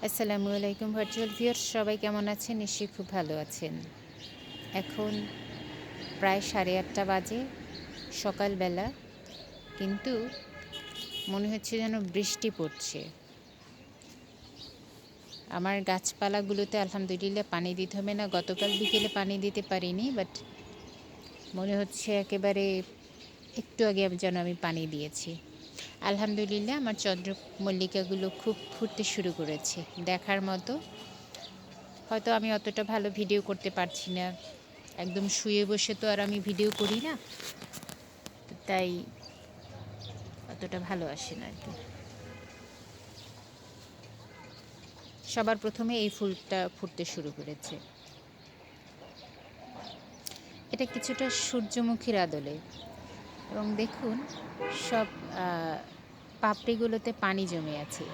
আসসালামু আলাইকুম virtual viewers, সবাই কেমন আছেন? নিশ্চয়ই খুব ভালো আছেন। এখন প্রায় 8:30 বাজে, সকালবেলা, কিন্তু মনে হচ্ছে যেন বৃষ্টি পড়ছে। আমার গাছপালাগুলোতে আলহামদুলিল্লাহ পানি দিতে হবে না। গতকাল বিকেলে পানি দিতে পারিনি, বাট মনে হচ্ছে একেবারে একটু আগে যেন আমি পানি দিয়েছি। আলহামদুলিল্লাহ আমার চন্দ্রমল্লিকাগুলো খুব ফুটতে শুরু করেছে, দেখার মতো। হয়তো আমি অতটা ভালো ভিডিও করতে পারছি না, একদম শুয়ে বসে তো আর আমি ভিডিও করি না, তাই অতটা ভালো আসে না আর কি। সবার প্রথমে এই ফুলটা ফুটতে শুরু করেছে। এটা কিছুটা সূর্যমুখীর আদলে, এবং দেখুন সব পাপড়িগুলোতে পানি জমে আছে,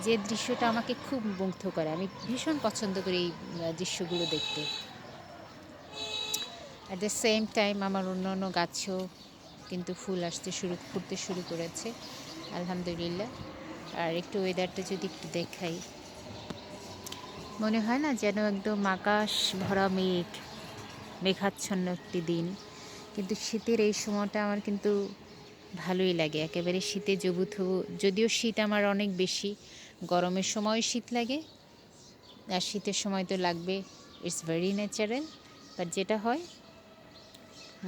যে দৃশ্যটা আমাকে খুব মুগ্ধ করে। আমি ভীষণ পছন্দ করি এই দৃশ্যগুলো দেখতে। অ্যাট দ্য সেম টাইম আমার অন্য গাছেও কিন্তু ফুল ফুটতে শুরু করেছে আলহামদুলিল্লাহ। আর একটু ওয়েদারটা যদি একটু দেখাই, মনে হয় না যেন একদম আকাশ ভরা মেঘাচ্ছন্ন একটি দিন। কিন্তু শীতের এই সময়টা আমার কিন্তু ভালোই লাগে, একেবারে শীতে জবুথবু। যদিও শীত আমার অনেক বেশি, গরমের সময় শীত লাগে, আর শীতের সময় তো লাগবে, ইটস ভেরি ন্যাচারাল। বাট যেটা হয়,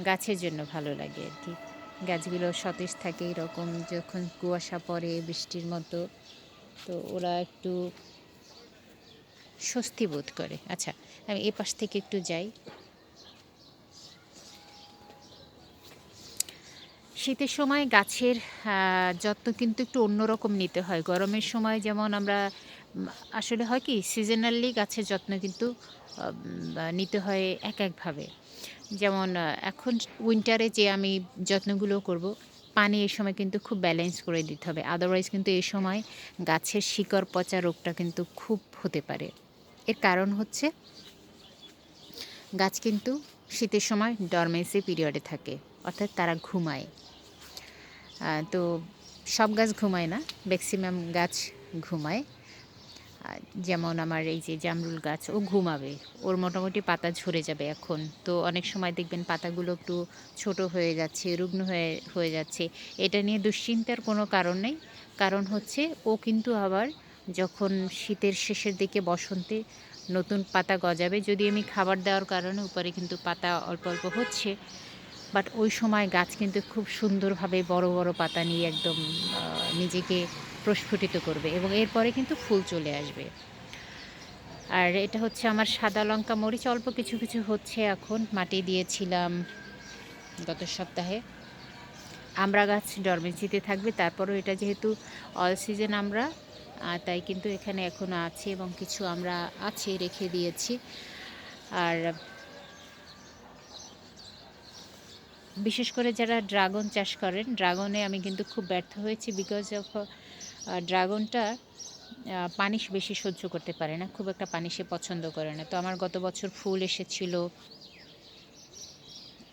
গাছের জন্য ভালো লাগে আর কি। গাছগুলো সতেজ থাকে এরকম, যখন কুয়াশা পড়ে বৃষ্টির মতো, তো ওরা একটু স্বস্তি বোধ করে। আচ্ছা, আমি এ পাশ থেকে একটু যাই। শীতের সময় গাছের যত্ন কিন্তু একটু অন্যরকম নিতে হয়। গরমের সময় যেমন আমরা আসলে হয় কি, সিজনালি গাছের যত্ন কিন্তু নিতে হয় একভাবে। যেমন এখন উইন্টারে যে আমি যত্নগুলো করব, পানি এই সময় কিন্তু খুব ব্যালেন্স করে দিতে হবে, আদারওয়াইজ কিন্তু এই সময় গাছের শিকড় পচা রোগটা কিন্তু খুব হতে পারে। এর কারণ হচ্ছে, গাছ কিন্তু শীতের সময় ডরমেন্সি পিরিয়ডে থাকে, অর্থাৎ তারা ঘুমায়। তো সব গাছ ঘুমায় না, ম্যাক্সিমাম গাছ ঘুমায়। যেমন আমার এই যে জামরুল গাছ, ও ঘুমাবে, ওর মোটামুটি পাতা ঝরে যাবে এখন। তো অনেক সময় দেখবেন পাতাগুলো একটু ছোট হয়ে যাচ্ছে, রুগ্ন হয়ে হয়ে যাচ্ছে। এটা নিয়ে দুশ্চিন্তার কোনো কারণ নেই। কারণ হচ্ছে, ও কিন্তু আবার যখন শীতের শেষের দিকে বসন্তে নতুন পাতা গজাবে, যদি আমি খাবার দেওয়ার কারণে উপরে কিন্তু পাতা অল্প অল্প হচ্ছে, বাট ওই সময় গাছ কিন্তু খুব সুন্দরভাবে বড় বড় পাতা নিয়ে একদম নিজেকে প্রস্ফুটিত করবে, এবং এরপরে কিন্তু ফুল চলে আসবে। আর এটা হচ্ছে আমার সাদা লঙ্কা মরিচ, অল্প কিছু কিছু হচ্ছে এখন। মাটি দিয়েছিলাম গত সপ্তাহে। আমড়া গাছ ডরমেন্সিতে থাকবে, তারপরও এটা যেহেতু অল সিজন আমরা, তাই কিন্তু এখানে এখনও আছে, এবং কিছু আমরা আছে রেখে দিয়েছি। আর বিশেষ করে যারা ড্রাগন চাষ করেন, ড্রাগনে আমি কিন্তু খুব ব্যর্থ হয়েছি, বিকজ অফ ড্রাগনটা পানি বেশি সহ্য করতে পারে না, খুব একটা পানি সে পছন্দ করে না। তো আমার গত বছর ফুল এসেছিল,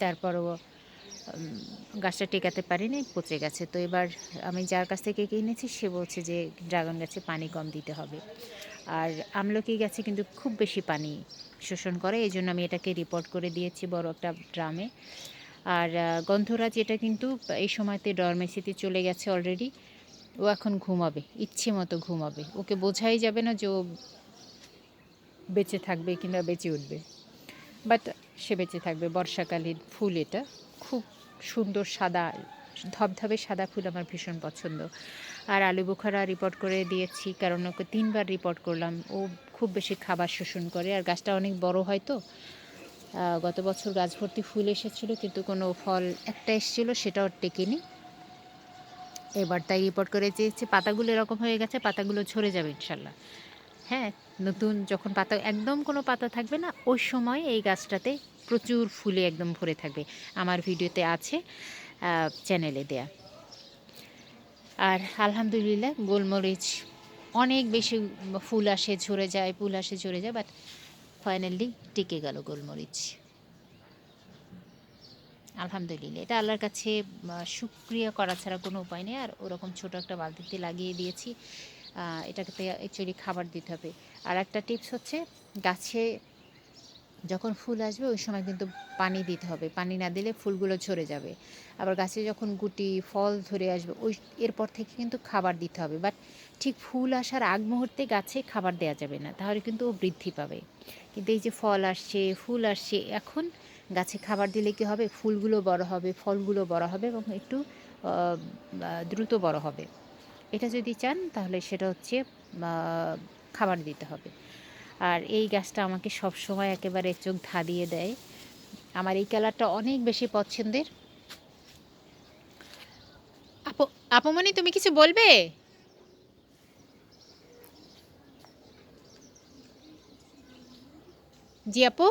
তারপরও গাছটা টেকাতে পারিনি, পচে গেছে। তো এবার আমি যার কাছ থেকে কিনেছি, সে বলছে যে ড্রাগন গাছে পানি কম দিতে হবে। আর আমলকি গাছে কিন্তু খুব বেশি পানি শোষণ করে, এই জন্য আমি এটাকে রিপোর্ট করে দিয়েছি বড় একটা ড্রামে। আর গন্ধরাজ, এটা কিন্তু এই সময়তে ডরমেসিতে চলে গেছে অলরেডি। ও এখন ঘুমাবে, ইচ্ছে মতো ঘুমাবে, ওকে বোঝাই যাবে না যে ও বেঁচে থাকবে কিংবা বেঁচে উঠবে, বাট সে বেঁচে থাকবে। বর্ষাকালীন ফুল এটা, খুব সুন্দর সাদা, ধবধবে সাদা ফুল, আমার ভীষণ পছন্দ। আর আলু বোখারা রিপোর্ট করে দিয়েছি, কারণ ওকে 3বার রিপোর্ট করলাম। ও খুব বেশি খাবার শোষণ করে, আর গাছটা অনেক বড় হয় তো। গত বছর গাছ ভর্তি ফুল এসেছিল, কিন্তু কোনো ফল একটা এসেছিলো, সেটাও টেকেনি। এবার তাই রিপোর্ট করে চেয়েছি, পাতাগুলো এরকম হয়ে গেছে, পাতাগুলো ঝরে যাবে ইনশাল্লাহ। হ্যাঁ, নতুন যখন পাতা, একদম কোনো পাতা থাকবে না, ওই সময় এই গাছটাতে প্রচুর ফুলে একদম ভরে থাকবে। আমার ভিডিওতে আছে, চ্যানেলে দেয়া। আর আলহামদুলিল্লাহ গোলমরিচ অনেক বেশি ফুল আসে ঝরে যায়, ফুল আসে ঝরে যায়, বাট ফাইনালি টিকে গেল গোলমরিচ। আলহামদুলিল্লাহ, এটা আল্লাহর কাছে শুকরিয়া করা ছাড়া কোনো উপায় নেই। আর ওরকম ছোট একটা বালতিতে লাগিয়ে দিয়েছি, এটাকে অ্যাকচুয়ালি খাবার দিতে হবে। আর একটা টিপস হচ্ছে, গাছে যখন ফুল আসবে ওই সময় কিন্তু পানি দিতে হবে। পানি না দিলে ফুলগুলো ঝরে যাবে। আবার গাছে যখন গুটি, ফল ধরে আসবে এরপর থেকে কিন্তু খাবার দিতে হবে। বাট ঠিক ফুল আসার আগ মুহূর্তে গাছে খাবার দেয়া যাবে না। তাহলে কিন্তু ও বৃদ্ধি পাবে। কিন্তু এই যে ফল আসছে, ফুল আসছে, এখন গাছে খাবার দিলে কী হবে? ফুলগুলো বড় হবে, ফলগুলো বড় হবে এবং একটু দ্রুত বড় হবে। এটা যদি চান তাহলে সেটা হচ্ছে আ খাবার দিতে হবে। আর এই গাছটা আমাকে সবসময় একেবারে চোখ ধাঁধিয়ে দেয়। আমার এই কালারটা অনেক বেশি পছন্দের। আপু আপুমনি, তুমি কিছু বলবে? জি আপু?